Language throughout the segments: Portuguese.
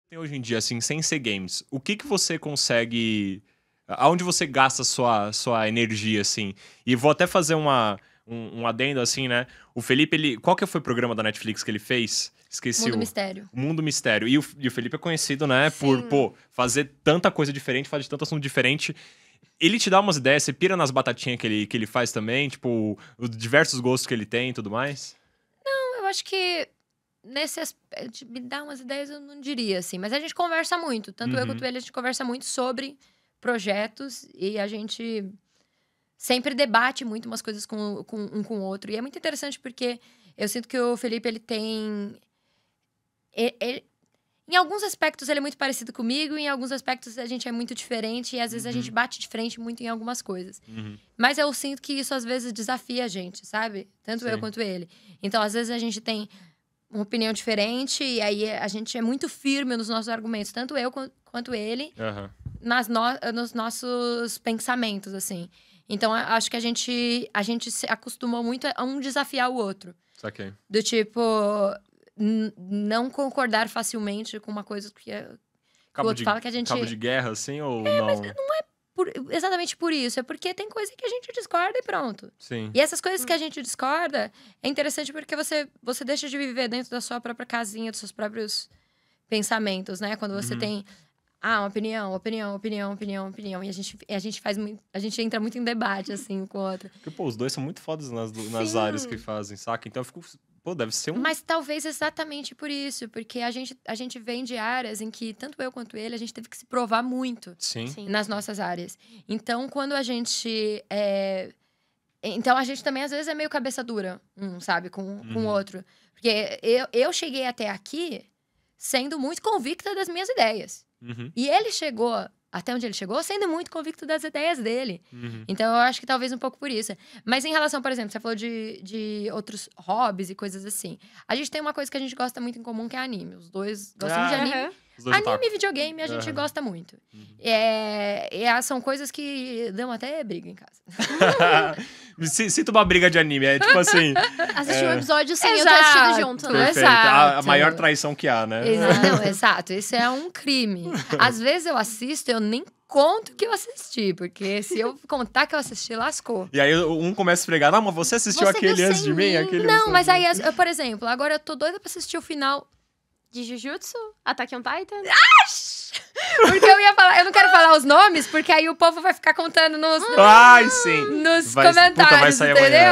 Tem hoje em dia, assim, sem ser games, o que você consegue... Aonde você gasta sua energia, assim? E vou até fazer um adendo, assim, né? O Felipe, qual que foi o programa da Netflix que ele fez? Esqueci. Mundo Mistério. O Mundo Mistério. E o Felipe é conhecido, né? Sim. Por, pô, fazer tanta coisa diferente, fazer tanto assunto diferente. Ele te dá umas ideias, você pira nas batatinhas que ele faz também? Tipo, os diversos gostos que ele tem e tudo mais? Eu acho que nesse aspecto, me dá umas ideias, eu não diria assim. Mas a gente conversa muito. Tanto eu quanto ele, a gente conversa muito sobre projetos. E a gente sempre debate muito umas coisas um com o outro. E é muito interessante porque eu sinto que o Felipe, ele tem... em alguns aspectos ele é muito parecido comigo, em alguns aspectos a gente é muito diferente e às vezes a gente bate de frente muito em algumas coisas. Mas eu sinto que isso às vezes desafia a gente, sabe? Tanto eu quanto ele. Então, às vezes a gente tem uma opinião diferente e aí a gente é muito firme nos nossos argumentos, tanto eu quanto ele, nos nossos pensamentos, assim. Então, acho que a gente se acostumou muito a um desafiar o outro. Saquei. Do tipo... não concordar facilmente com uma coisa que o outro fala que a gente... Cabo de guerra, assim, ou não? Mas não é exatamente por isso. É porque tem coisa que a gente discorda e pronto. Sim. E essas coisas que a gente discorda é interessante porque você deixa de viver dentro da sua própria casinha, dos seus próprios pensamentos, né? Quando você tem... uma opinião. E a gente faz muito... A gente entra muito em debate, assim, com o outro. Porque, pô, os dois são muito fodas nas áreas que fazem, saca? Então eu fico... Pô, deve ser Mas talvez exatamente por isso. Porque a gente vem de áreas em que, tanto eu quanto ele, a gente teve que se provar muito. Sim. Nas nossas áreas. Então, quando a gente... Então, a gente também, às vezes, é meio cabeça dura, sabe? Com o outro. Porque eu cheguei até aqui sendo muito convicta das minhas ideias. E ele chegou... Até onde ele chegou, sendo muito convicto das ideias dele. Então, eu acho que talvez um pouco por isso. Mas em relação, por exemplo, você falou de outros hobbies e coisas assim. A gente tem uma coisa que a gente gosta muito em comum, que é anime. Os dois gostam de anime. Anime e videogame a gente gosta muito. São coisas que dão até briga em casa. Sinto uma briga de anime. É tipo assim... Assistir um episódio sem eu ter assistido junto, né? Perfeito. A maior traição que há, né? Não, exato. Isso é um crime. Às vezes eu assisto, eu nem conto que eu assisti. Porque se eu contar que eu assisti, lascou. E aí um começa a esfregar. Não, mas você assistiu aquele antes de mim? Não, mas aí, por exemplo, agora eu tô doida pra assistir o final... De Jujutsu? Attack on Titan? Porque eu não quero falar os nomes, porque aí o povo vai ficar contando nos comentários, entendeu?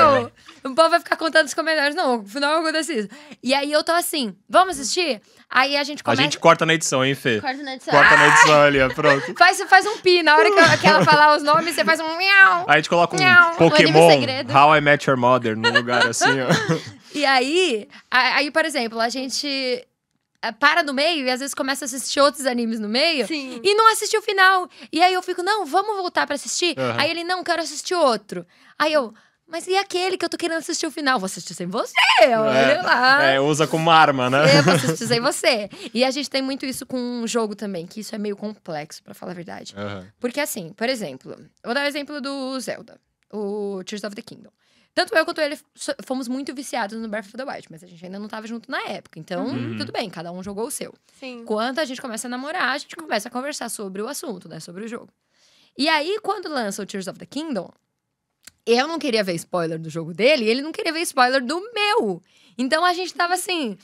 Amanhã. O povo vai ficar contando nos comentários. Não, no final acontece isso. E aí eu tô assim, vamos assistir? Aí a gente começa... A gente corta na edição, hein, Fê? Corta na edição. Corta na edição ali, ó, pronto. Faz um pi. Na hora que ela falar os nomes, você faz um miau. Aí a gente coloca Miau. um Pokémon, segredo. How I Met Your Mother, no lugar assim, ó. E aí, por exemplo, a gente... para no meio e às vezes começa a assistir outros animes no meio. Sim. E não assistir o final. E aí eu fico, não, vamos voltar pra assistir? Aí ele, não, quero assistir outro. Aí eu, mas e aquele que eu tô querendo assistir o final? Vou assistir sem você, olha lá. Usa como arma, né? Eu vou assistir sem você. E a gente tem muito isso com um jogo também, que isso é meio complexo, pra falar a verdade. Porque assim, por exemplo, eu vou dar o exemplo do Zelda, o Tears of the Kingdom. Tanto eu quanto ele fomos muito viciados no Breath of the Wild, mas a gente ainda não tava junto na época. Então, tudo bem, cada um jogou o seu. Sim. Quando a gente começa a namorar, a gente começa a conversar sobre o assunto, né? Sobre o jogo. E aí, quando lança o Tears of the Kingdom, eu não queria ver spoiler do jogo dele e ele não queria ver spoiler do meu. Então, a gente tava assim...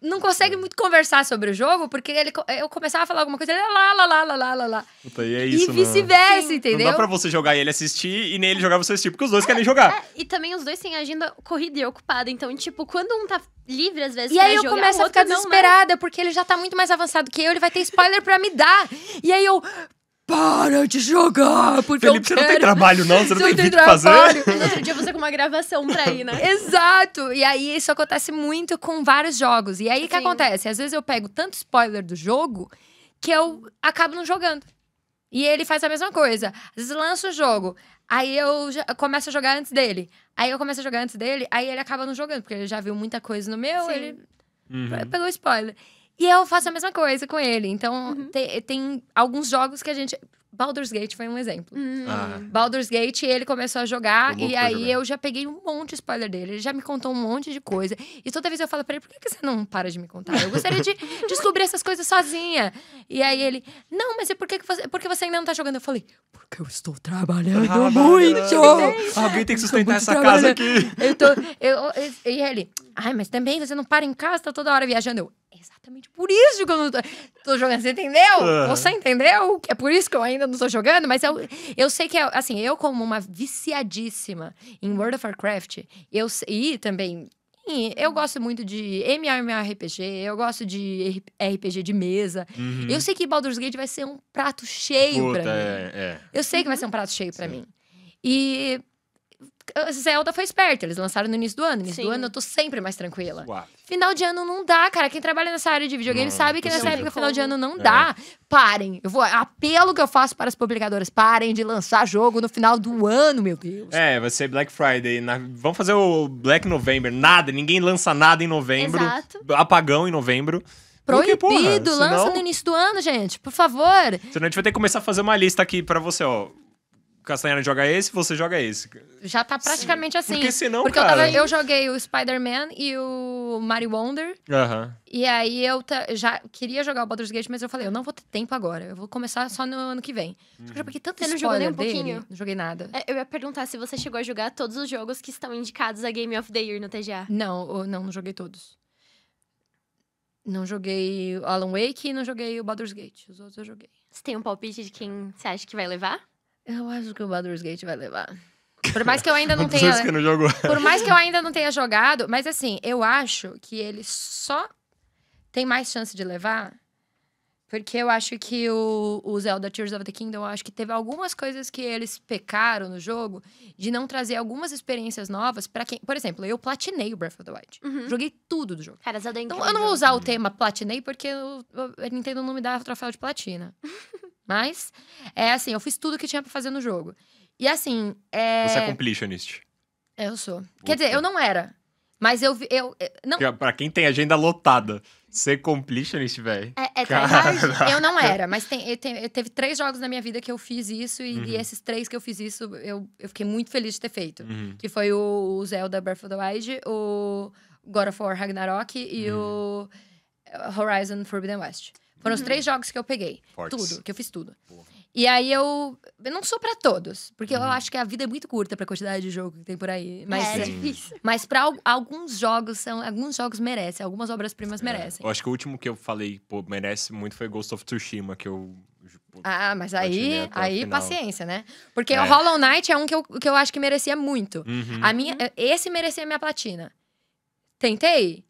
Não consegue muito conversar sobre o jogo, porque eu começava a falar alguma coisa, ele lá. Puta, e é isso, e vice-versa, entendeu? Não dá pra você jogar e ele assistir e nem ele jogar você assistir, porque os dois querem jogar. E também os dois têm agenda corrida e ocupada. Então, tipo, quando um tá livre, às vezes, e pra aí eu jogar, começo o a ficar outro não, desesperada, porque ele já tá muito mais avançado que eu, ele vai ter spoiler pra me dar. E aí eu... Para de jogar, porque Felipe, você não tem trabalho, não? Você não tem vídeo pra fazer? No outro dia você com uma gravação pra ir, né? Exato! E aí, isso acontece muito com vários jogos. E aí, o que acontece? Às vezes eu pego tanto spoiler do jogo que eu acabo não jogando. E ele faz a mesma coisa. Às vezes lança o jogo, aí eu começo a jogar antes dele. Aí eu começo a jogar antes dele, aí ele acaba não jogando, porque ele já viu muita coisa no meu, ele pegou spoiler. E eu faço a mesma coisa com ele. Então, tem alguns jogos que a gente... Baldur's Gate foi um exemplo. Ah, Baldur's Gate, ele começou a jogar, Tô louco e pra aí jogar. eu já peguei um monte de spoiler dele. Ele já me contou um monte de coisa. E toda vez eu falo pra ele, por que você não para de me contar? Eu gostaria de descobrir essas coisas sozinha. E aí ele, não, mas porque você ainda não tá jogando? Eu falei, porque eu estou trabalhando muito! Alguém tem que Tô sustentar muito essa casa trabalhando. aqui. E ele, ai, mas também você não para em casa, tá toda hora viajando. Eu, é exatamente por isso que eu não tô jogando, você entendeu? Você entendeu? É por isso que eu ainda não tô jogando, mas eu sei que, assim, eu como uma viciadíssima em World of Warcraft, e também... Eu gosto muito de MMORPG, eu gosto de RPG de mesa. Eu sei que Baldur's Gate vai ser um prato cheio pra mim. Eu sei que vai ser um prato cheio pra mim. E Zelda foi esperto, eles lançaram no início do ano. No início do ano eu tô sempre mais tranquila. Suave. Final de ano não dá, cara. Quem trabalha nessa área de videogame Não, sabe que nessa impossível. época, final de ano não dá. Parem. Apelo que eu faço para as publicadoras. Parem de lançar jogo no final do ano, meu Deus. Vai ser Black Friday. Vamos fazer o Black November. Nada, ninguém lança nada em novembro. Exato. Apagão em novembro. Porque, Proibido, porra, lança senão- no início do ano, gente. Por favor. Senão a gente vai ter que começar a fazer uma lista aqui pra você, ó. Castanhana joga esse, você joga esse. Já tá praticamente assim. Porque senão, Porque cara... eu joguei o Spider-Man e o Mario Wonder. Aham. E aí eu já queria jogar o Baldur's Gate, mas eu falei, eu não vou ter tempo agora. Eu vou começar só no ano que vem. Porque tanto Você não jogou nem spoiler um dele, pouquinho? não joguei nada. Eu ia perguntar se você chegou a jogar todos os jogos que estão indicados a Game of the Year no TGA. Não joguei todos. Não joguei o Alan Wake e não joguei o Baldur's Gate. Os outros eu joguei. Você tem um palpite de quem você acha que vai levar? Eu acho que o Baldur's Gate vai levar. Por mais que eu ainda não Quantas vezes tenha... que não jogou? Por mais que eu ainda não tenha jogado, mas assim, eu acho que ele só tem mais chance de levar porque eu acho que o Zelda Tears of the Kingdom, eu acho que teve algumas coisas que eles pecaram no jogo de não trazer algumas experiências novas pra quem... Por exemplo, eu platinei o Breath of the Wild. Joguei tudo do jogo. Cara, Zelda é Então, incrível. eu não vou usar o tema platinei porque a Nintendo não me dá troféu de platina. Mas, assim, eu fiz tudo que tinha pra fazer no jogo. E assim, Você é completionist. eu sou. Quer dizer, eu não era. Mas não, Porque, pra quem tem agenda lotada, ser completionist, velho. eu não era. Mas teve 3 jogos na minha vida que eu fiz isso. E esses 3 que eu fiz isso, eu fiquei muito feliz de ter feito. Que foi o Zelda Breath of the Wild, o God of War Ragnarok e o Horizon Forbidden West. Foram os 3 jogos que eu peguei. Fortes. Tudo, que eu fiz tudo. Porra. E aí eu não sou pra todos, porque eu acho que a vida é muito curta pra quantidade de jogo que tem por aí. Mas, É difícil. mas pra alguns jogos merecem, algumas obras-primas merecem. Eu acho que o último que eu falei, pô, merece muito foi Ghost of Tsushima, que eu... pô, Ah, mas platinei aí até o final. paciência, né? Porque É. o Hollow Knight é um que eu acho que merecia muito. Uhum. Esse merecia minha platina. Tentei.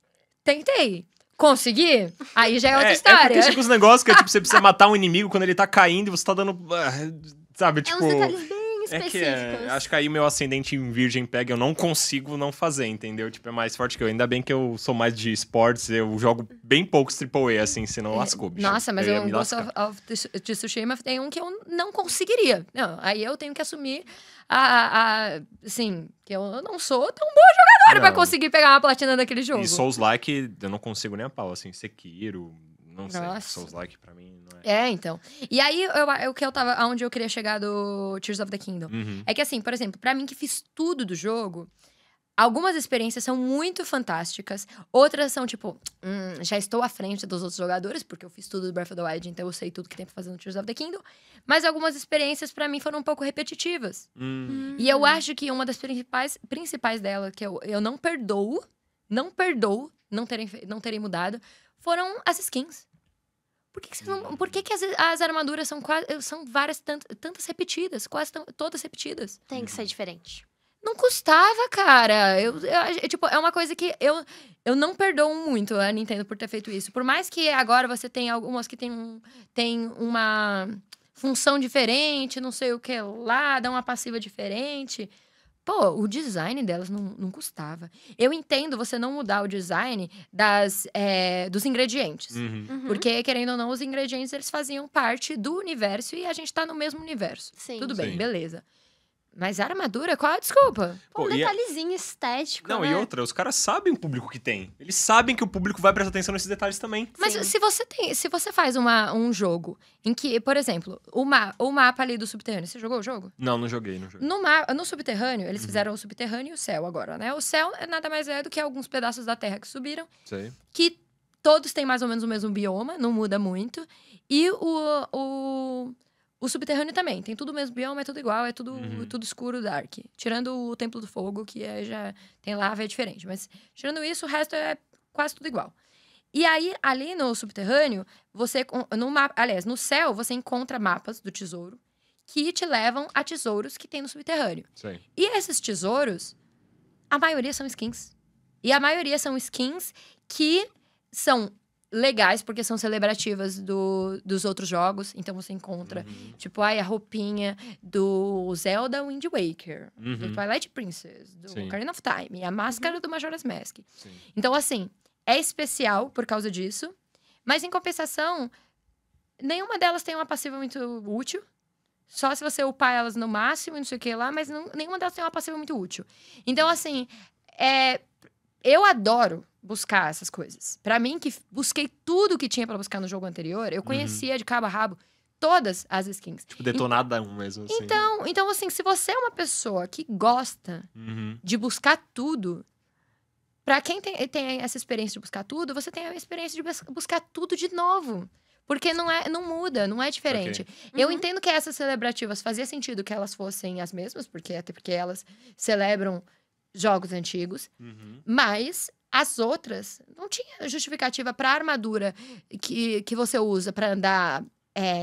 Consegui? Aí já é outra É história. porque chega os negócios que é, tipo, você precisa matar um inimigo quando ele tá caindo e você tá dando... sabe, É tipo... uns detalhes bem É que específicos. acho que aí meu ascendente em virgem pega, eu não consigo não fazer, entendeu? Tipo, é mais forte que eu. Ainda bem que eu sou mais de esportes, eu jogo bem poucos AAA, assim, senão lascou, bicho. Nossa, mas ia eu me Ghost lascar. of Tsushima tem um que eu não conseguiria. Não, aí eu tenho que assumir assim, que eu não sou tão boa jogadora pra Não. conseguir pegar uma platina daquele jogo. E Souls-like, eu não consigo nem a pau, assim, Sekiro, não Nossa. sei. Souls-like pra mim não é. Então. E aí, aonde eu queria chegar do Tears of the Kingdom. Uhum. É que assim, por exemplo, pra mim que fiz tudo do jogo, algumas experiências são muito fantásticas, outras são tipo, já estou à frente dos outros jogadores, porque eu fiz tudo do Breath of the Wild, então eu sei tudo que tem pra fazer no Tears of the Kingdom. Mas algumas experiências pra mim foram um pouco repetitivas. E eu acho que uma das principais dela, que eu não perdoo não terem mudado, foram as skins. Por que as armaduras são várias, tantas repetidas, quase todas repetidas? Tem que ser diferente. Não custava, cara. Tipo, é uma coisa que eu não perdoo muito a Nintendo por ter feito isso. Por mais que agora você tenha algumas que tem uma função diferente, não sei o que lá, dá uma passiva diferente. Pô, o design delas não custava. Eu entendo você não mudar o design dos ingredientes. Uhum. Porque, querendo ou não, os ingredientes, eles faziam parte do universo e a gente tá no mesmo universo. Sim. Tudo bem, Sim. beleza. Mas a armadura, qual a desculpa? Pô, um Pô, e detalhezinho estético, Não, né? e outra, os caras sabem o público que tem. Eles sabem que o público vai prestar atenção nesses detalhes também. Mas Sim. se você faz um jogo em que, por exemplo, o mapa ali do subterrâneo, você jogou o jogo? Não joguei. No subterrâneo, eles fizeram o subterrâneo e o céu agora, né? O céu nada mais é do que alguns pedaços da terra que subiram, Sei. que todos têm mais ou menos o mesmo bioma, não muda muito. E o subterrâneo também, tem tudo o mesmo bioma, é tudo igual, é tudo escuro, dark. Tirando o Templo do Fogo, que já tem lava, é diferente. Mas tirando isso, o resto é quase tudo igual. E aí, ali no subterrâneo, no céu, você encontra mapas do tesouro que te levam a tesouros que tem no subterrâneo. Sei. E esses tesouros, a maioria são skins. E a maioria são skins que são legais, porque são celebrativas dos outros jogos. Então você encontra, tipo, a roupinha do Zelda Wind Waker, do Twilight Princess, do Sim. Ocarina of Time, e a máscara do Majora's Mask. Sim. Então, assim, é especial por causa disso. Mas, em compensação, nenhuma delas tem uma passiva muito útil. Só se você upar elas no máximo e não sei o que lá, mas nenhuma delas tem uma passiva muito útil. Então, assim, eu adoro buscar essas coisas. Pra mim, que busquei tudo que tinha pra buscar no jogo anterior, eu conhecia de cabo a rabo todas as skins. Tipo, detonada um mesmo, assim. Então, assim, se você é uma pessoa que gosta de buscar tudo, pra quem tem essa experiência de buscar tudo, você tem a experiência de buscar tudo de novo. Porque não muda, não é diferente. Eu entendo que essas celebrativas fazia sentido que elas fossem as mesmas, até porque elas celebram jogos antigos. Mas as outras não tinha justificativa pra armadura que você usa pra andar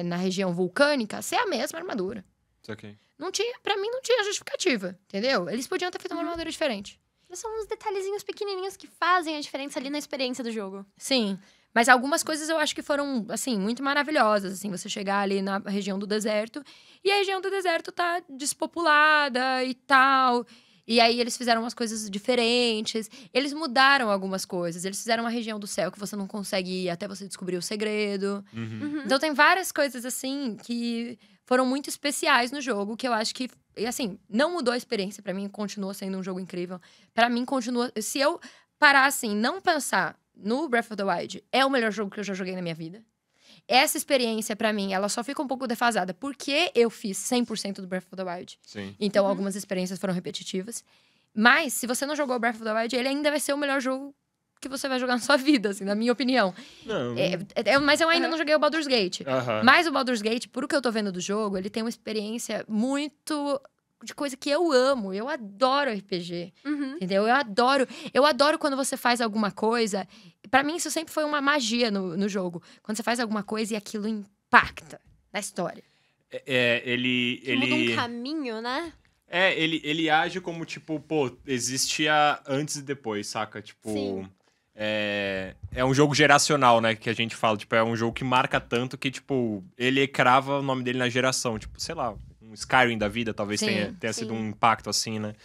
na região vulcânica ser a mesma armadura. Ok. Não tinha, pra mim não tinha justificativa, entendeu? Eles podiam ter feito uma armadura diferente. São uns detalhezinhos pequenininhos que fazem a diferença ali na experiência do jogo. Sim, mas algumas coisas eu acho que foram, assim, muito maravilhosas. Assim, você chegar ali na região do deserto e a região do deserto tá despopulada e tal. E aí eles fizeram umas coisas diferentes. Eles mudaram algumas coisas. Eles fizeram uma região do céu que você não consegue ir até você descobrir o segredo. Então tem várias coisas, assim, que foram muito especiais no jogo, que eu acho que, e assim, não mudou a experiência pra mim, continua sendo um jogo incrível. Pra mim, continua. Se eu parar assim, não pensar no Breath of the Wild, é o melhor jogo que eu já joguei na minha vida. Essa experiência, pra mim, ela só fica um pouco defasada porque eu fiz 100% do Breath of the Wild. Sim. Então, algumas experiências foram repetitivas. Mas, se você não jogou Breath of the Wild, ele ainda vai ser o melhor jogo que você vai jogar na sua vida, assim, na minha opinião. Não. Mas eu ainda não joguei o Baldur's Gate. Aham. Mas o Baldur's Gate, por o que eu tô vendo do jogo, ele tem uma experiência muito de coisa que eu amo. Eu adoro RPG, entendeu? Eu adoro quando você faz alguma coisa. Pra mim, isso sempre foi uma magia no jogo. Quando você faz alguma coisa e aquilo impacta na história. Muda um caminho, né? Ele age como, tipo, pô, existia antes e depois, saca? Tipo, Sim. é um jogo geracional, né? Que a gente fala, tipo, é um jogo que marca tanto que, tipo, ele crava o nome dele na geração. Tipo, sei lá, um Skyrim da vida talvez Sim, tenha sim. sido um impacto assim, né?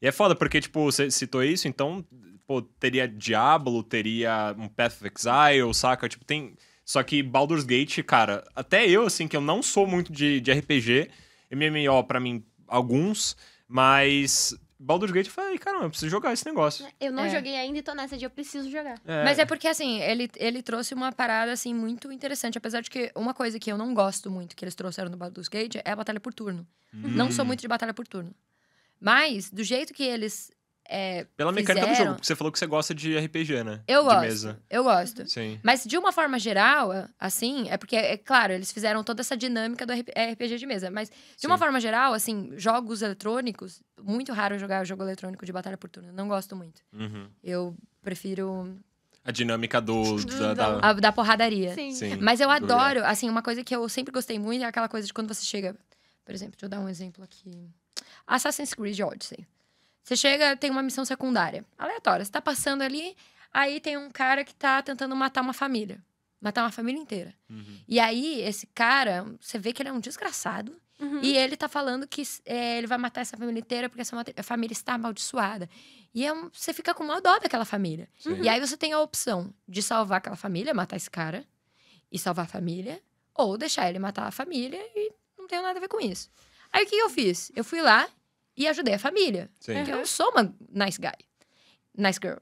E é foda, porque, tipo, você citou isso, então, pô, teria Diablo, teria um Path of Exile, saca? Tipo, tem... Só que Baldur's Gate, cara, até eu, assim, que eu não sou muito de RPG, MMO, pra mim, alguns, mas Baldur's Gate, eu falei, caramba, eu preciso jogar esse negócio. Eu não joguei ainda e tô nessa de eu preciso jogar. Mas é porque, assim, ele trouxe uma parada, assim, muito interessante. Apesar de que uma coisa que eu não gosto muito que eles trouxeram no Baldur's Gate é a batalha por turno. Não sou muito de batalha por turno. Mas, do jeito que eles Pela mecânica do fizeram, jogo, porque você falou que você gosta de RPG, né? Eu de gosto, mesa. eu gosto. Sim. Mas, de uma forma geral, assim, é porque, é claro, eles fizeram toda essa dinâmica do RPG de mesa. Mas, de uma Sim. forma geral, assim, jogos eletrônicos... Muito raro jogar jogo eletrônico de batalha por turno. Não gosto muito. Eu prefiro A dinâmica da porradaria. Sim. Sim. Mas eu do adoro, assim, uma coisa que eu sempre gostei muito é aquela coisa de quando você chega... Por exemplo, deixa eu dar um exemplo aqui. Assassin's Creed Odyssey. Você chega, tem uma missão secundária. Aleatória. Você tá passando ali, aí tem um cara que tá tentando matar uma família. Matar uma família inteira. E aí, esse cara, você vê que ele é um desgraçado. E ele tá falando que ele vai matar essa família inteira porque essa família está amaldiçoada. E você fica com uma dó daquela família. Sim. E aí você tem a opção de salvar aquela família, matar esse cara e salvar a família. Ou deixar ele matar a família e não tem nada a ver com isso. Aí o que eu fiz? Eu fui lá e ajudei a família. Sim. Porque eu não sou uma nice guy. Nice girl.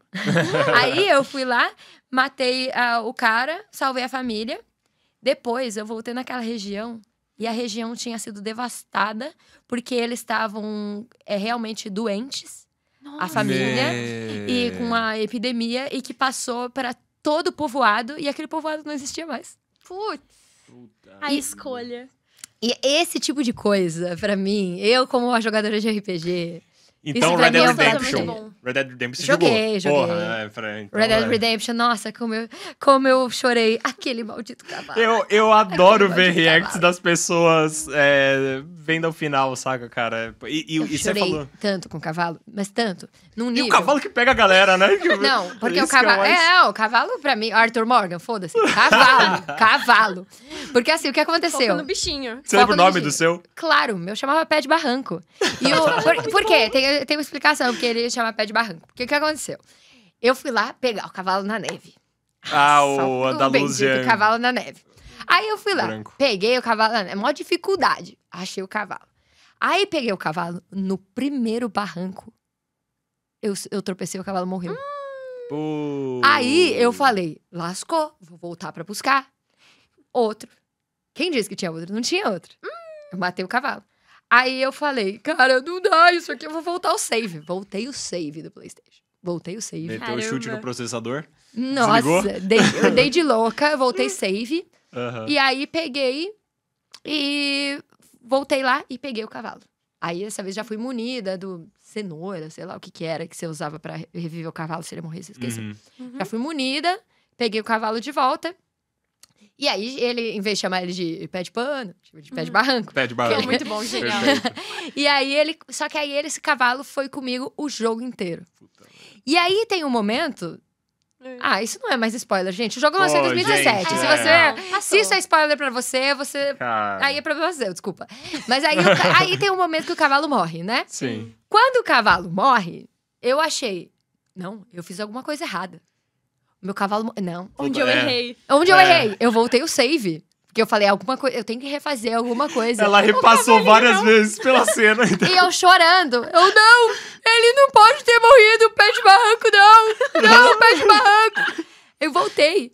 Aí eu fui lá, matei o cara, salvei a família. Depois eu voltei naquela região e a região tinha sido devastada porque eles estavam realmente doentes, a família, e com uma epidemia e que passou para todo o povoado e aquele povoado não existia mais. Putz, a escolha. E esse tipo de coisa, pra mim, eu como uma jogadora de RPG... Então, Isso pra Red mim é Dead um prato muito Redemption. bom. Red Dead Redemption você Joguei. jogou? Porra, então Red Dead Redemption, nossa, como eu chorei. Aquele maldito cavalo. Eu adoro Aquele ver maldito reacts cavalo. das pessoas vendo ao final, saca, cara? Eu E você chorei falou... tanto com o cavalo, mas tanto. Num E nível... o cavalo que pega a galera, né? Não, porque o Isso que é cavalo... mais- o cavalo pra mim... Arthur Morgan, foda-se. Cavalo. Porque assim, o que Foco aconteceu? no bichinho. Você lembra o Foco no nome bichinho. do seu? Claro, meu chamava Pé de Barranco. Por quê? Tem uma explicação porque ele chama Pé de Barranco. Porque o que aconteceu? Eu fui lá pegar o cavalo na neve. O bendito Andalusian. cavalo na neve. Aí eu fui lá, Branco. peguei o cavalo na neve. Mó dificuldade. Achei o cavalo. Aí peguei o cavalo no primeiro barranco. Eu tropecei, o cavalo morreu. Aí eu falei, lascou, vou voltar pra buscar. Outro. Quem disse que tinha outro? Não tinha outro. Eu matei o cavalo. Aí eu falei, cara, não dá isso aqui, eu vou voltar ao save. Voltei o save do PlayStation. Voltei o save. Meteu o chute Caramba. no processador. Nossa, eu dei de louca, voltei save. Aham. E aí peguei e voltei lá e peguei o cavalo. Aí dessa vez já fui munida do cenoura, sei lá o que era que você usava pra reviver o cavalo se ele morresse, esqueci. Uhum. Já fui munida, peguei o cavalo de volta. E aí ele, em vez de chamar ele de pé de pano, chama de pé de barranco. Pé de Que barranco. é muito bom, genial. Perfeito. E aí só que aí esse cavalo foi comigo o jogo inteiro. Puta merda. E aí tem um momento... isso não é mais spoiler, gente. O jogo lançou em Pô, 2017. gente, Se é. você... Passou. Se isso é spoiler pra você, Cara. aí é problema seu, desculpa. Mas aí, aí tem um momento que o cavalo morre, né? Sim. Quando o cavalo morre, eu achei... Não, eu fiz alguma coisa errada. O meu cavalo... Não. Onde eu É. errei. Onde eu É. errei? Eu voltei o save. Porque eu falei, alguma coisa... Eu tenho que refazer alguma coisa. Ela repassou várias vezes pela cena. Então... E eu chorando. Eu, não! Ele não pode ter morrido, pé de barranco, não! Não, pé de barranco! Eu voltei.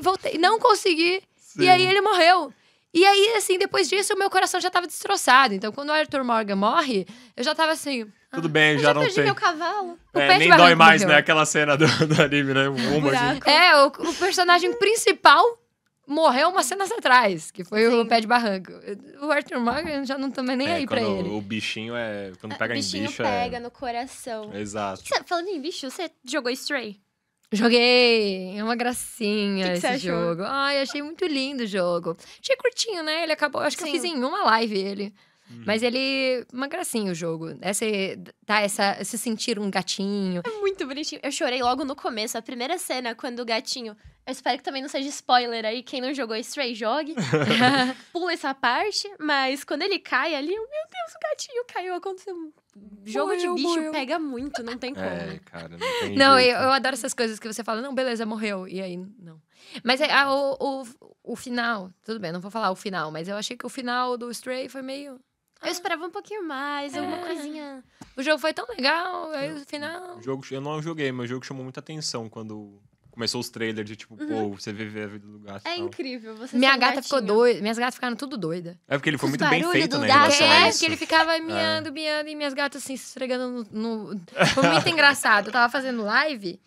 Voltei. Não consegui. Sim. E aí ele morreu. E aí, assim, depois disso, o meu coração já tava destroçado. Então, quando o Arthur Morgan morre, eu já tava assim... Tudo bem, Eu já não perdi tem. meu cavalo. O pé de Nem barranco dói mais, morreu. né? Aquela cena do anime, né? Uma assim. Buraco. O personagem principal morreu umas cenas atrás, que foi o Sim. Pé de Barranco. O Arthur Morgan já não tô mais nem aí pra quando ele. o bichinho Quando pega O bichinho em bicho pega no coração. Exato. Falando em bicho, você jogou Stray? Joguei, é uma gracinha Que você esse achou? jogo. Ai, achei muito lindo o jogo. Achei curtinho, né? Ele acabou, acho que eu Sim. fiz em uma live ele. Mas ele, uma gracinha o jogo. Se sentir um gatinho. É muito bonitinho. Eu chorei logo no começo, a primeira cena, quando o gatinho... Eu espero que também não seja spoiler aí, quem não jogou Stray, jogue. Pula essa parte, mas quando ele cai ali, meu Deus, o gatinho caiu, aconteceu... Jogo de bicho Morreu. pega muito, não tem como. Cara, não tem Não, jeito. eu adoro essas coisas que você fala, não, beleza, morreu. E aí, não. Mas o final, tudo bem, não vou falar o final, mas eu achei que o final do Stray foi meio... Eu esperava um pouquinho mais, alguma coisinha... O jogo foi tão legal, aí o final... O jogo, eu não joguei, mas o jogo chamou muita atenção quando começou os trailers de tipo, pô, você viver a vida do gato. e É tal. incrível, você Minha ser um gata ficou gatinho. doida, minhas gatas ficaram tudo doida. É porque ele foi Os muito bem barulhos feito, do né? Em gato. relação a É, isso. porque ele ficava miando, e minhas gatas assim, se esfregando no... Foi muito engraçado. Eu tava fazendo live,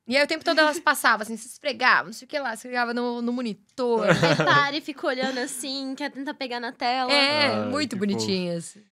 e aí o tempo todo elas passavam, assim, se esfregavam, não sei o que lá, se esfregava no monitor. Repara e fica olhando assim, quer tentar pegar na tela. É, Ai, muito que bonitinhas.